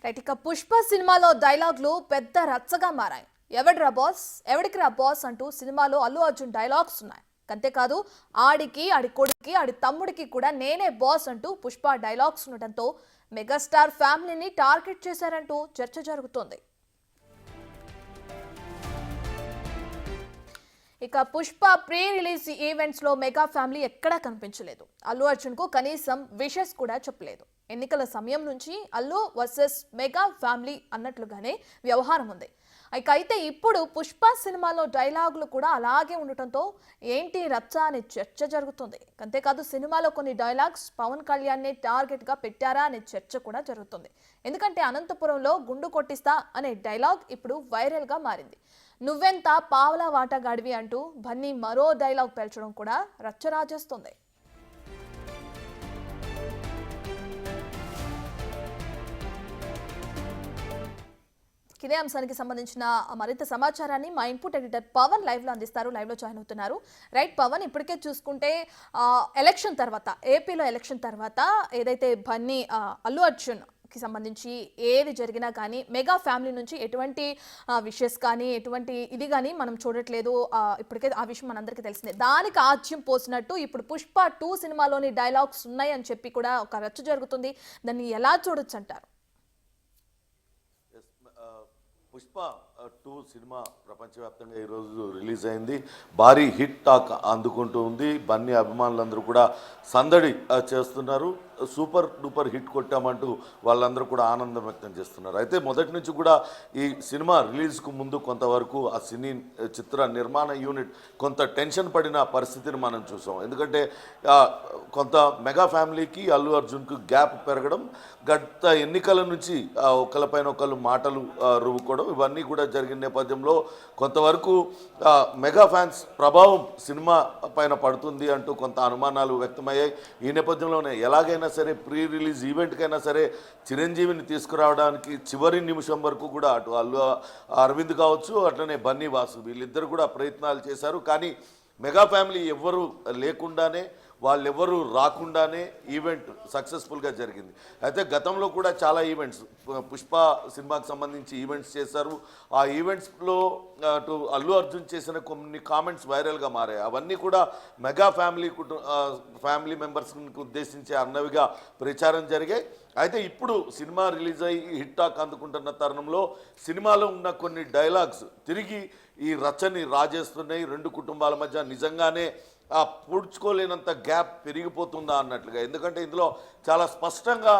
Right ఇక పుష్ప సినిమాలో డైలాగులు పెద్ద రచ్చగా మారాయి. ఎవడ్రా బాస్, ఎవడికి రా బాస్ అంటూ సినిమాలో అల్లు అర్జున్ డైలాగ్స్ ఉన్నాయి. అంతేకాదు ఆడికి, ఆడి కొడుకి, ఆడి తమ్ముడికి కూడా నేనే బాస్ అంటూ పుష్ప డైలాగ్స్ ఉండటంతో మెగాస్టార్ ఫ్యామిలీని టార్గెట్ చేశారంటూ చర్చ జరుగుతోంది. ఇక పుష్ప ప్రీ రిలీజ్ ఈవెంట్స్ లో మెగా ఫ్యామిలీ ఎక్కడా కనిపించలేదు. అల్లు అర్జున్ కు కనీసం విషెస్ కూడా చెప్పలేదు. ఎన్నికల సమయం నుంచి అల్లు వర్సెస్ మెగా ఫ్యామిలీ అన్నట్లుగానే వ్యవహారం ఉంది. అయితే ఇప్పుడు పుష్ప సినిమాలో డైలాగులు కూడా అలాగే ఉండటంతో ఏంటి రచ్చ అనే చర్చ జరుగుతుంది. అంతేకాదు సినిమాలో కొన్ని డైలాగ్స్ పవన్ కళ్యాణ్ ని టార్గెట్ గా పెట్టారా అనే చర్చ కూడా జరుగుతుంది. ఎందుకంటే అనంతపురంలో గుండు కొట్టిస్తా అనే డైలాగ్ ఇప్పుడు వైరల్ గా మారింది. నువ్వెంత పావలా వాటగాడివి అంటూ బన్నీ మరో డైలాగ్ పేల్చడం కూడా రచ్చరాజేస్తుంది. ఇదే అంశానికి సంబంధించిన మరింత సమాచారాన్ని మా ఇన్పుట్ ఎడిటర్ పవన్ లైవ్ లో అందిస్తారు. లైవ్ లో జాయిన్ అవుతున్నారు. రైట్ పవన్, ఇప్పటికే చూసుకుంటే ఎలక్షన్ తర్వాత, ఏపీలో ఎలక్షన్ తర్వాత ఏదైతే బన్నీ అల్లు అర్జున్ కి సంబంధించి ఏది జరిగినా కానీ మెగా ఫ్యామిలీ నుంచి ఎటువంటి విషెస్ కానీ ఎటువంటి ఇది కానీ మనం చూడట్లేదు. ఇప్పటికే ఆ విషయం మనందరికీ తెలిసిందే. దానికి ఆజ్యం పోసినట్టు ఇప్పుడు పుష్ప 2 సినిమాలోని డైలాగ్స్ ఉన్నాయి అని చెప్పి కూడా ఒక రచ్చ జరుగుతుంది. దాన్ని ఎలా చూడొచ్చు అంటారు? పుష్ప 2 సినిమా ప్రపంచవ్యాప్తంగా ఈరోజు రిలీజ్ అయింది. భారీ హిట్ టాక్ అందుకుంటూ ఉంది. బన్నీ అభిమానులందరూ కూడా సందడి చేస్తున్నారు. సూపర్ డూపర్ హిట్ కొట్టామంటూ వాళ్ళందరూ కూడా ఆనందం వ్యక్తం చేస్తున్నారు. అయితే మొదటి నుంచి కూడా ఈ సినిమా రిలీజ్కు ముందు కొంతవరకు ఆ సినీ చిత్ర నిర్మాణ యూనిట్ కొంత టెన్షన్ పడిన పరిస్థితిని మనం చూసాం. ఎందుకంటే కొంత మెగా ఫ్యామిలీకి అల్లు అర్జున్కు గ్యాప్ పెరగడం, గత ఎన్నికల నుంచి ఒకళ్ళపైన ఒకళ్ళు మాటలు రువ్వుకోవడం, ఇవన్నీ కూడా జరిగిన నేపథ్యంలో కొంతవరకు మెగా ఫ్యాన్స్ ప్రభావం సినిమా పైన పడుతుంది అంటూ కొంత అనుమానాలు వ్యక్తమయ్యాయి. ఈ నేపథ్యంలోనే ఎలాగైనా సరే ప్రీ రిలీజ్ ఈవెంట్కైనా సరే చిరంజీవిని తీసుకురావడానికి చివరి నిమిషం వరకు కూడా అటు అల్లు అరవింద్ కావచ్చు, అట్లనే బన్నీ వాసు వీళ్ళిద్దరు కూడా ప్రయత్నాలు చేశారు. కానీ మెగా ఫ్యామిలీ ఎవ్వరూ లేకుండానే, వాళ్ళెవ్వరూ రాకుండానే ఈవెంట్ సక్సెస్ఫుల్గా జరిగింది. అయితే గతంలో కూడా చాలా ఈవెంట్స్ పుష్ప సినిమాకి సంబంధించి ఈవెంట్స్ చేశారు. ఆ ఈవెంట్స్లో అటు అల్లు అర్జున్ చేసిన కొన్ని కామెంట్స్ వైరల్గా మారాయి. అవన్నీ కూడా మెగా ఫ్యామిలీ మెంబర్స్ని ఉద్దేశించి అన్నవిగా ప్రచారం జరిగాయి. అయితే ఇప్పుడు సినిమా రిలీజ్ అయ్యి హిట్ టాక్ అందుకుంటున్న తరుణంలో సినిమాలో ఉన్న కొన్ని డైలాగ్స్ తిరిగి ఈ రచ్చని రాజేస్తున్నాయి. రెండు కుటుంబాల మధ్య నిజంగానే పూడ్చుకోలేనంత గ్యాప్ పెరిగిపోతుందా అన్నట్లుగా. ఎందుకంటే ఇందులో చాలా స్పష్టంగా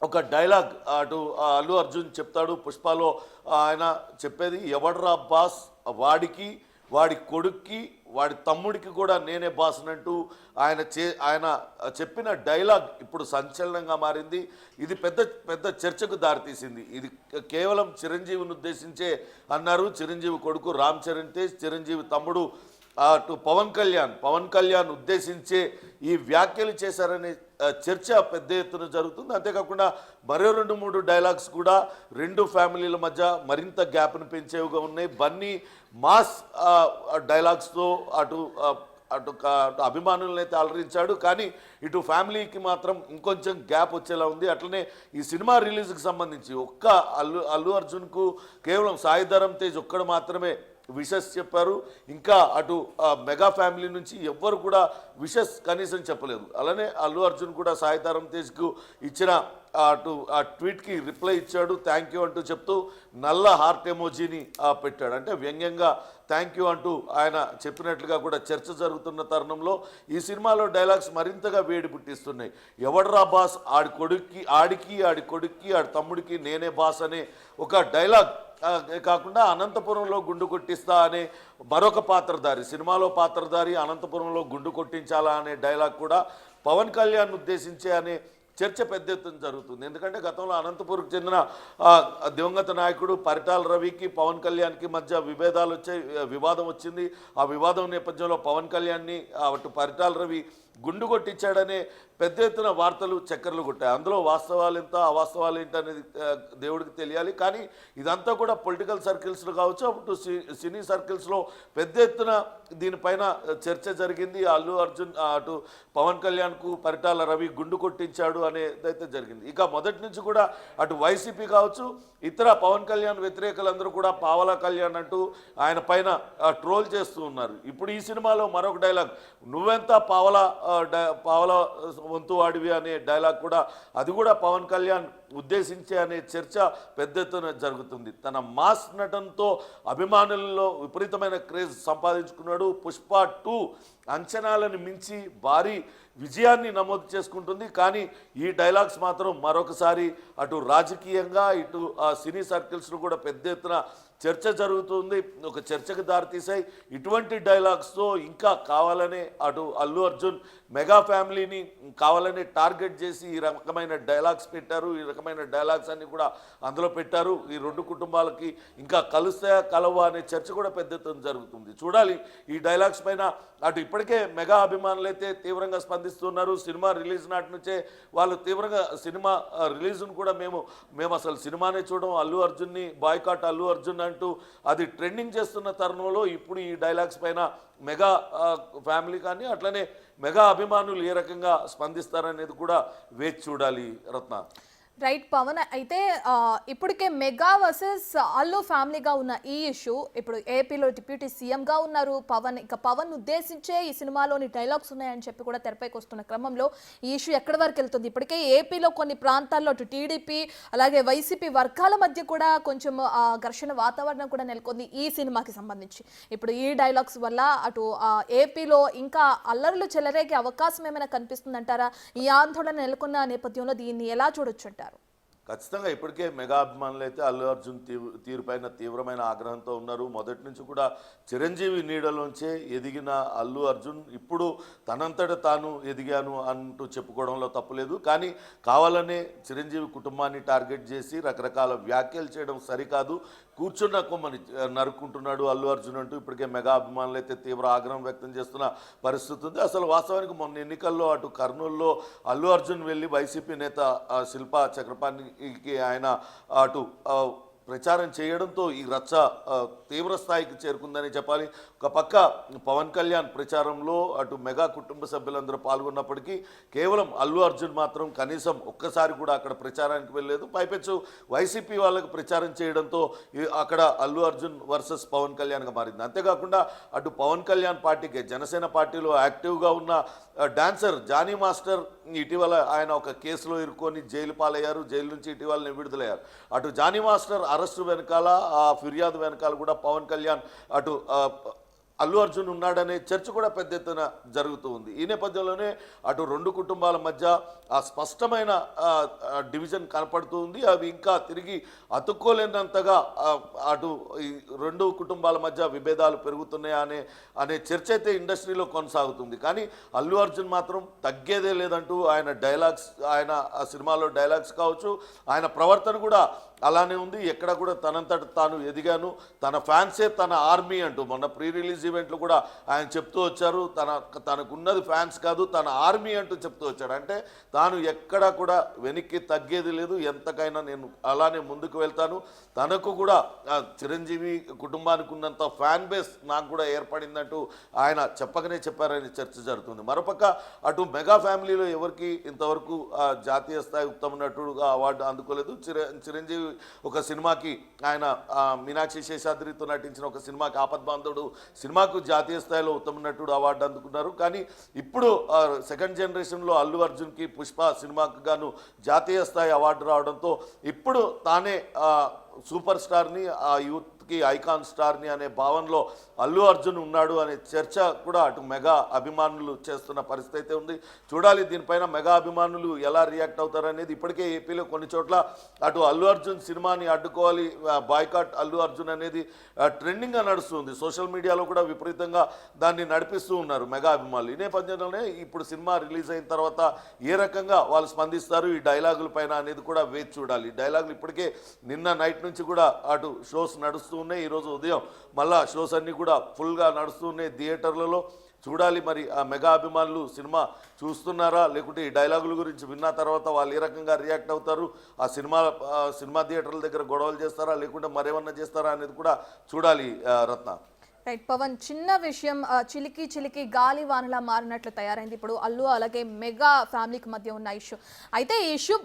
ఒక డైలాగ్ అటు అల్లు అర్జున్ చెప్తాడు. పుష్పలో ఆయన చెప్పేది ఎవడ్రా బాస్, వాడికి, వాడి కొడుక్కి, వాడి తమ్ముడికి కూడా నేనే బాస్ అంటూ ఆయన చెప్పిన డైలాగ్ ఇప్పుడు సంచలనంగా మారింది. ఇది పెద్ద చర్చకు దారితీసింది. ఇది కేవలం చిరంజీవిని ఉద్దేశించే అన్నారు. చిరంజీవి కొడుకు రామ్ చరణ్ తేజ్, చిరంజీవి తమ్ముడు అటు పవన్ కళ్యాణ్ ఉద్దేశించే ఈ వ్యాఖ్యలు చేశారనే చర్చ పెద్ద ఎత్తున జరుగుతుంది. అంతేకాకుండా మరో 2-3 డైలాగ్స్ కూడా రెండు ఫ్యామిలీల మధ్య మరింత గ్యాప్ను పెంచేవిగా ఉన్నాయి. బన్నీ మాస్ డైలాగ్స్తో అటు అభిమానులను అయితే అలరించాడు. కానీ ఇటు ఫ్యామిలీకి మాత్రం ఇంకొంచెం గ్యాప్ వచ్చేలా ఉంది. అట్లనే ఈ సినిమా రిలీజ్కి సంబంధించి అల్లు అర్జున్కు కేవలం సాయి ధరమ్ తేజ్ ఒక్కడు మాత్రమే విషెస్ చెప్పారు. ఇంకా అటు మెగా ఫ్యామిలీ నుంచి ఎవ్వరు కూడా విషెస్ కనీసం చెప్పలేదు. అలానే అల్లు అర్జున్ కూడా సాయి ధరమ్ తేజ్కు ఇచ్చిన అటు ఆ ట్వీట్కి రిప్లై ఇచ్చాడు. థ్యాంక్ యూ అంటూ చెప్తూ నల్ల హార్ట్ ఎమోజీని పెట్టాడు. అంటే వ్యంగ్యంగా థ్యాంక్ యూ అంటూ ఆయన చెప్పినట్లుగా కూడా చర్చ జరుగుతున్న తరుణంలో ఈ సినిమాలో డైలాగ్స్ మరింతగా వేడి పుట్టిస్తున్నాయి. ఎవడ్రా బాస్, ఆడికి, ఆడి కొడుక్కి, ఆడి తమ్ముడికి నేనే బాస్ అనే ఒక డైలాగ్ కాకుండా అనంతపురంలో గుండు కొట్టిస్తా అనే మరొక పాత్రధారి, సినిమాలో పాత్రధారి అనంతపురంలో గుండు కొట్టించాలా అనే డైలాగ్ కూడా పవన్ కళ్యాణ్ ఉద్దేశించే అనే చర్చ పెద్ద ఎత్తున జరుగుతుంది. ఎందుకంటే గతంలో అనంతపురంకు చెందిన దివంగత నాయకుడు పరిటాల రవికి పవన్ కళ్యాణ్కి మధ్య వివాదం వచ్చింది. ఆ వివాదం నేపథ్యంలో పవన్ కళ్యాణ్ని అటు పరిటాల రవి గుండు కొట్టించాడనే పెద్ద ఎత్తున వార్తలు చక్కర్లు కొట్టాయి. అందులో వాస్తవాలు ఎంత అవాస్తవాలు ఏంటి అనేది దేవుడికి తెలియాలి. కానీ ఇదంతా కూడా పొలిటికల్ సర్కిల్స్లో కావచ్చు, అప్పుడు సినీ సర్కిల్స్లో పెద్ద ఎత్తున దీనిపైన చర్చ జరిగింది. అల్లు అర్జున్ అటు పవన్ కళ్యాణ్కు పరిటాల రవి గుండు కొట్టించాడు అనేదైతే జరిగింది. ఇక మొదటి నుంచి కూడా అటు వైసీపీ కావచ్చు, ఇతర పవన్ కళ్యాణ్ వ్యతిరేకులందరూ కూడా పావలా కళ్యాణ్ అంటూ ఆయన పైన ట్రోల్ చేస్తూ ఉన్నారు. ఇప్పుడు ఈ సినిమాలో మరొక డైలాగ్, నువ్వెంత పావలా వంతు వాడివి అనే డైలాగ్ కూడా, అది కూడా పవన్ కళ్యాణ్ ఉద్దేశించే అనే చర్చ పెద్ద ఎత్తున జరుగుతుంది. తన మాస్ నటనతో అభిమానులలో విపరీతమైన క్రేజ్ సంపాదించుకున్నాడు. పుష్ప 2 అంచనాలను మించి భారీ విజయాన్ని నమోదు చేసుకుంటుంది. కానీ ఈ డైలాగ్స్ మాత్రం మరొకసారి అటు రాజకీయంగా ఇటు సినీ సర్కిల్స్ను కూడా పెద్ద ఎత్తున చర్చ జరుగుతుంది. ఒక చర్చకు దారితీసాయి. ఇటువంటి డైలాగ్స్తో ఇంకా కావాలనే అటు అల్లు అర్జున్ మెగా ఫ్యామిలీని కావాలనే టార్గెట్ చేసి ఈ రకమైన డైలాగ్స్ పెట్టారు. ఈ రకమైన డైలాగ్స్ అన్ని కూడా అందులో పెట్టారు. ఈ రెండు కుటుంబాలకి ఇంకా కలుస్తాయా కలవా అనే చర్చ కూడా పెద్ద ఎత్తున జరుగుతుంది. చూడాలి ఈ డైలాగ్స్ పైన. అటు ఇప్పటికే మెగా అభిమానులు అయితే తీవ్రంగా స్పందిస్తున్నారు. సినిమా రిలీజ్ నాటి నుంచే వాళ్ళు తీవ్రంగా సినిమా రిలీజ్ను కూడా మేము అసలు సినిమానే చూడడం, అల్లు అర్జున్ని బాయ్కాట్ అల్లు అర్జున్ అంటూ అది ట్రెండింగ్ చేస్తున్న తరుణంలో ఇప్పుడు ఈ డైలాగ్స్ పైన మెగా ఫ్యామిలీ కానీ అట్లనే మెగా అభిమానులు ఏ రకంగా స్పందిస్తారనేది కూడా వేచి చూడాలి రత్న. రైట్ పవన్, అయితే ఇప్పటికే మెగా వర్సెస్ అల్లు ఫ్యామిలీగా ఉన్న ఈ ఇష్యూ ఇప్పుడు ఏపీలో డిప్యూటీ సీఎంగా ఉన్నారు పవన్. ఇక పవన్ ఉద్దేశించే ఈ సినిమాలోని డైలాగ్స్ ఉన్నాయని చెప్పి కూడా తెరపైకి వస్తున్న క్రమంలో ఈ ఇష్యూ ఎక్కడి వరకు వెళ్తుంది? ఇప్పటికే ఏపీలో కొన్ని ప్రాంతాల్లో అటు టీడీపీ అలాగే వైసీపీ వర్గాల మధ్య కూడా కొంచెం ఘర్షణ వాతావరణం కూడా నెలకొంది ఈ సినిమాకి సంబంధించి. ఇప్పుడు ఈ డైలాగ్స్ వల్ల అటు ఏపీలో ఇంకా అల్లర్లు చెలరేగే అవకాశం ఏమైనా కనిపిస్తుందంటారా? ఈ ఆందోళన నెలకొన్న నేపథ్యంలో దీన్ని ఎలా చూడొచ్చు అంటారు? ఖచ్చితంగా ఇప్పటికే మెగా అభిమానులు అయితే అల్లు అర్జున్ తీరుపైన తీవ్రమైన ఆగ్రహంతో ఉన్నారు. మొదటి నుంచి కూడా చిరంజీవి నీడలోంచే ఎదిగిన అల్లు అర్జున్ ఇప్పుడు తనంతట తాను ఎదిగాను అంటూ చెప్పుకోవడంలో తప్పులేదు. కానీ కావాలనే చిరంజీవి కుటుంబాన్ని టార్గెట్ చేసి రకరకాల వ్యాఖ్యలు చేయడం సరికాదు. కూర్చున్న కొమ్మని నరుక్కుంటున్నాడు అల్లు అర్జున్ అంటూ ఇప్పటికే మెగా అభిమానులు అయితే తీవ్ర ఆగ్రహం వ్యక్తం చేస్తున్న పరిస్థితి ఉంది. అసలు వాస్తవానికి మొన్న ఎన్నికల్లో అటు కర్నూలులో అల్లు అర్జున్ వెళ్ళి వైసీపీ నేత శిల్పా చక్రపాణికి ఆయన అటు ప్రచారం చేయడంతో ఈ రచ్చ తీవ్ర స్థాయికి చేరుకుందని చెప్పాలి. ఒక పక్క పవన్ కళ్యాణ్ ప్రచారంలో అటు మెగా కుటుంబ సభ్యులందరూ పాల్గొన్నప్పటికీ కేవలం అల్లు అర్జున్ మాత్రం కనీసం ఒక్కసారి కూడా అక్కడ ప్రచారానికి వెళ్ళలేదు. పైపెచ్చు వైసీపీ వాళ్ళకు ప్రచారం చేయడంతో అక్కడ అల్లు అర్జున్ వర్సెస్ పవన్ కళ్యాణ్గా మారింది. అంతేకాకుండా అటు పవన్ కళ్యాణ్ పార్టీకి జనసేన పార్టీలో యాక్టివ్గా ఉన్న డాన్సర్ జానీ మాస్టర్ ఇటీవల ఆయన ఒక కేసులో ఇరుక్కొని జైలు పాలయ్యారు. జైలు నుంచి ఇటీవలనే విడుదలయ్యారు. అటు జానీ మాస్టర్ అరెస్టు వెనకాల ఆ ఫిర్యాదు వెనకాల కూడా పవన్ కళ్యాణ్ అటు అల్లు అర్జున్ ఉన్నాడనే చర్చ కూడా పెద్ద ఎత్తున జరుగుతూ ఉంది. ఈ నేపథ్యంలోనే అటు రెండు కుటుంబాల మధ్య ఆ స్పష్టమైన డివిజన్ కనపడుతూ ఉంది. అవి ఇంకా తిరిగి అతుక్కోలేనంతగా అటు ఈ రెండు కుటుంబాల మధ్య విభేదాలు పెరుగుతున్నాయా అనే చర్చ అయితే ఇండస్ట్రీలో కొనసాగుతుంది. కానీ అల్లు అర్జున్ మాత్రం తగ్గేదే లేదంటూ ఆయన డైలాగ్స్, ఆయన ఆ సినిమాలో డైలాగ్స్ కావచ్చు, ఆయన ప్రవర్తన కూడా అలానే ఉంది. ఎక్కడ కూడా తనంతట తాను ఎదిగాను, తన ఫ్యాన్సే తన ఆర్మీ అంటూ మొన్న ప్రీ రిలీజ్ ఈవెంట్లు కూడా ఆయన చెప్తూ వచ్చారు. తనకున్నది ఫ్యాన్స్ కాదు, తన ఆర్మీ అంటూ చెప్తూ వచ్చాడు. అంటే తాను ఎక్కడా కూడా వెనక్కి తగ్గేది లేదు, ఎంతకైనా నేను అలానే ముందుకు వెళ్తాను. తనకు కూడా చిరంజీవి కుటుంబానికి ఉన్నంత ఫ్యాన్ బేస్ నాకు కూడా ఏర్పడిందంటూ ఆయన చెప్పకనే చెప్పారని చర్చ జరుగుతుంది. మరోపక్క అటు మెగా ఫ్యామిలీలో ఎవరికి ఇంతవరకు జాతీయ స్థాయి ఉత్తమ నటుడుగా అవార్డు అందుకోలేదు. చిరంజీవి ఒక సినిమాకి ఆయన మీనాక్షి శేషాద్రితో నటించిన ఒక సినిమాకి ఆపద్బాంధవుడు సినిమాకు జాతీయ స్థాయిలో ఉత్తమ నటుడు అవార్డు అందుకున్నారు. కానీ ఇప్పుడు సెకండ్ జనరేషన్లో అల్లు అర్జున్కి పుష్ప సినిమాకు గాను జాతీయ స్థాయి అవార్డు రావడంతో ఇప్పుడు తానే సూపర్ స్టార్ని, ఆ యూత్కి ఐకాన్ స్టార్ని అనే భావనలో అల్లు అర్జున్ ఉన్నాడు అనే చర్చ కూడా అటు మెగా అభిమానులు చేస్తున్న పరిస్థితి అయితే ఉంది. చూడాలి దీనిపైన మెగా అభిమానులు ఎలా రియాక్ట్ అవుతారనేది. ఇప్పటికే ఏపీలో కొన్ని చోట్ల అటు అల్లు అర్జున్ సినిమాని అడ్డుకోవాలి, బాయ్కాట్ అల్లు అర్జున్ అనేది ట్రెండింగ్గా నడుస్తుంది. సోషల్ మీడియాలో కూడా విపరీతంగా దాన్ని నడిపిస్తూ ఉన్నారు మెగా అభిమానులు. ఈ నేపథ్యంలోనే ఇప్పుడు సినిమా రిలీజ్ అయిన తర్వాత ఏ రకంగా వాళ్ళు స్పందిస్తారు ఈ డైలాగుల పైన అనేది కూడా వేచి చూడాలి. డైలాగులు ఇప్పటికే నిన్న నైట్ నుంచి కూడా అటు షోస్ నడుస్తూ ఉన్నాయి. ఈరోజు ఉదయం మళ్ళా షోస్ అన్నీ కూడా ఫుల్గా నడుస్తూ ఉన్నాయి థియేటర్లలో. చూడాలి మరి ఆ మెగా అభిమానులు సినిమా చూస్తున్నారా, లేకుంటే ఈ డైలాగుల గురించి విన్న తర్వాత వాళ్ళు ఏ రకంగా రియాక్ట్ అవుతారు, ఆ సినిమా థియేటర్ల దగ్గర గొడవలు చేస్తారా లేకుంటే మరేమన్నా చేస్తారా అనేది కూడా చూడాలి రత్న. రైట్ పవన్, చిన్న విషయం చిలికి చిలికి గాలి వానలా మారినట్లు తయారైంది ఇప్పుడు అల్లు అలాగే మెగా ఫ్యామిలీకి మధ్య ఉన్న ఇష్యూ. అయితే ఈ ఇష్యూ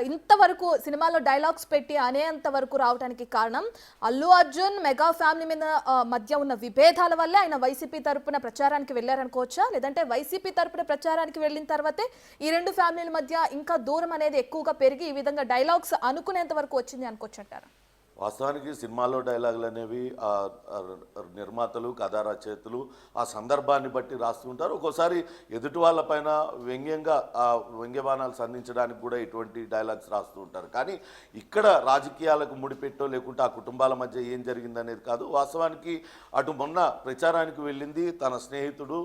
ఇంతవరకు సినిమాలో డైలాగ్స్ పెట్టి అనేంత వరకు రావడానికి కారణం అల్లు అర్జున్ మెగా ఫ్యామిలీ మీద మధ్య ఉన్న విభేదాల వల్లే ఆయన వైసీపీ తరపున ప్రచారానికి వెళ్ళారనుకోవచ్చా, లేదంటే వైసీపీ తరపున ప్రచారానికి వెళ్ళిన తర్వాతే ఈ రెండు ఫ్యామిలీల మధ్య ఇంకా దూరం అనేది ఎక్కువగా పెరిగి ఈ విధంగా డైలాగ్స్ అనుకునేంత వరకు వచ్చింది అనుకోవచ్చు అంటారా? వాస్తవానికి సినిమాలో డైలాగులు అనేవి నిర్మాతలు కథా రచయితలు ఆ సందర్భాన్ని బట్టి రాస్తుంటారు. ఒక్కోసారి ఎదుటి వాళ్ళపైన వ్యంగ్యంగా వ్యంగ్యబాణాలు సంధించడానికి కూడా ఇటువంటి డైలాగ్స్ రాస్తూ ఉంటారు. కానీ ఇక్కడ రాజకీయాలకు ముడిపెట్టో లేకుంటే ఆ కుటుంబాల మధ్య ఏం జరిగిందనేది కాదు. వాస్తవానికి అటు మొన్న ప్రచారానికి వెళ్ళింది తన స్నేహితుడు,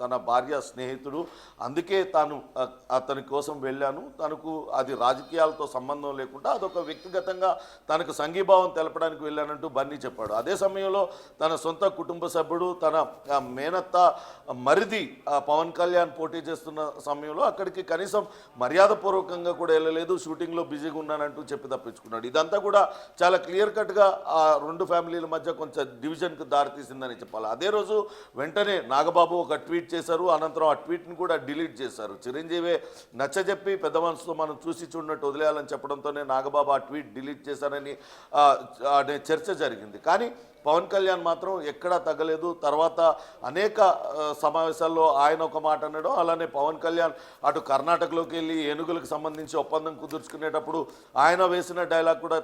తన భార్య స్నేహితుడు. అందుకే తాను అతని కోసం వెళ్ళాను, తనకు అది రాజకీయాలతో సంబంధం లేకుండా అదొక వ్యక్తిగతంగా తనకు సంఘీభావం తెలపడానికి వెళ్ళానంటూ బన్నీ చెప్పాడు. అదే సమయంలో తన సొంత కుటుంబ సభ్యుడు, తన మేనత్త మరిది పవన్ కళ్యాణ్ పోటీ చేస్తున్న సమయంలో అక్కడికి కనీసం మర్యాదపూర్వకంగా కూడా వెళ్ళలేదు, షూటింగ్లో బిజీగా ఉన్నానంటూ చెప్పి తప్పించుకున్నాడు. ఇదంతా కూడా చాలా క్లియర్ కట్గా ఆ రెండు ఫ్యామిలీల మధ్య కొంచెం డివిజన్కి దారితీసిందని చెప్పాలి. అదే రోజు వెంటనే నాగబాబు ఒక ట్వీట్ చేశారు, అనంతరం ఆ ట్వీట్ని కూడా డిలీట్ చేశారు. చిరంజీవి నచ్చజెప్పి పెద్ద మనసుతో మనం చూసి చూడనట్టు వదిలేయాలని చెప్పడంతోనే నాగబాబు ఆ ట్వీట్ డిలీట్ చేశారని అనే చర్చ జరిగింది. కానీ పవన్ కళ్యాణ్ మాత్రం ఎక్కడా తగ్గలేదు. తర్వాత అనేక సమావేశాల్లో ఆయన ఒక మాట అనడం, అలానే పవన్ కళ్యాణ్ అటు కర్ణాటకలోకి వెళ్ళి ఏనుగులకు సంబంధించి ఒప్పందం కుదుర్చుకునేటప్పుడు ఆయన వేసిన డైలాగ్ కూడా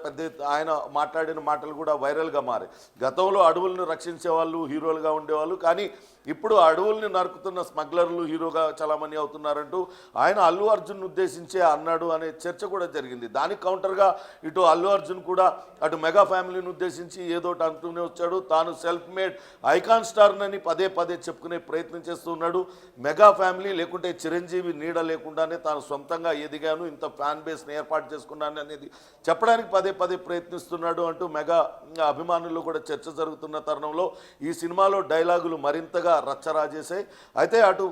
ఆయన మాట్లాడిన మాటలు కూడా వైరల్గా మారాయి. గతంలో అడవులను రక్షించే వాళ్ళు హీరోలుగా ఉండేవాళ్ళు, కానీ ఇప్పుడు అడవుల్ని నరుకుతున్న స్మగ్లర్లు హీరోగా చాలామంది అవుతున్నారంటూ ఆయన అల్లు అర్జున్ ఉద్దేశించే అన్నాడు అనే చర్చ కూడా జరిగింది. దానికి కౌంటర్గా ఇటు అల్లు అర్జున్ కూడా అటు మెగా ఫ్యామిలీని ఉద్దేశించి ఏదోటి అంటూనే వచ్చాడు. తాను సెల్ఫ్ మేడ్ ఐకాన్ స్టార్నని పదే పదే చెప్పుకునే ప్రయత్నం చేస్తున్నాడు. మెగా ఫ్యామిలీ లేకుంటే చిరంజీవి నీడ లేకుండానే తాను సొంతంగా ఎదిగాను, ఇంత ఫ్యాన్ బేస్ని ఏర్పాటు చేసుకున్నాను అనేది చెప్పడానికి పదే పదే ప్రయత్నిస్తున్నాడు అంటూ మెగా అభిమానుల్లో కూడా చర్చ జరుగుతున్న తరుణంలో ఈ సినిమాలో డైలాగులు మరింతగా రచ్చరాజేశాయి. అయితే అటు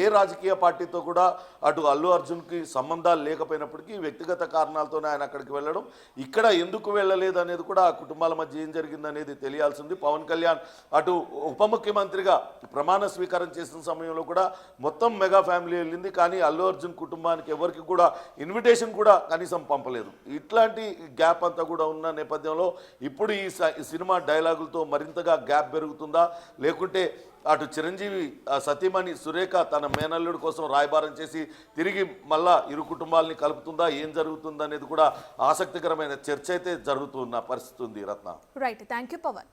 ఏ రాజకీయ పార్టీతో కూడా అటు అల్లు అర్జున్కి సంబంధాలు లేకపోయినప్పటికీ వ్యక్తిగత కారణాలతోనే ఆయన అక్కడికి వెళ్ళడం, ఇక్కడ ఎందుకు వెళ్ళలేదు అనేది కూడా ఆ కుటుంబాల మధ్య ఏం జరిగిందనేది తెలియాల్సింది. పవన్ కళ్యాణ్ అటు ఉప ముఖ్యమంత్రిగా ప్రమాణ స్వీకారం చేసిన సమయంలో కూడా మొత్తం మెగా ఫ్యామిలీ వెళ్ళింది, కానీ అల్లు అర్జున్ కుటుంబానికి ఎవరికి కూడా ఇన్విటేషన్ కూడా కనీసం పంపలేదు. ఇట్లాంటి గ్యాప్ అంతా కూడా ఉన్న నేపథ్యంలో ఇప్పుడు ఈ సినిమా డైలాగులతో మరింతగా గ్యాప్ పెరుగుతుందా, లేకుంటే అటు చిరంజీవి సతీమణి సురేఖ తన మేనల్లుడి కోసం రాయబారం చేసి తిరిగి మళ్ళా ఇరు కుటుంబాలని కలుపుతుందా, ఏం జరుగుతుందా అనేది కూడా ఆసక్తికరమైన చర్చ అయితే జరుగుతున్న పరిస్థితి ఉంది Ratna. Right, thank you Pawan.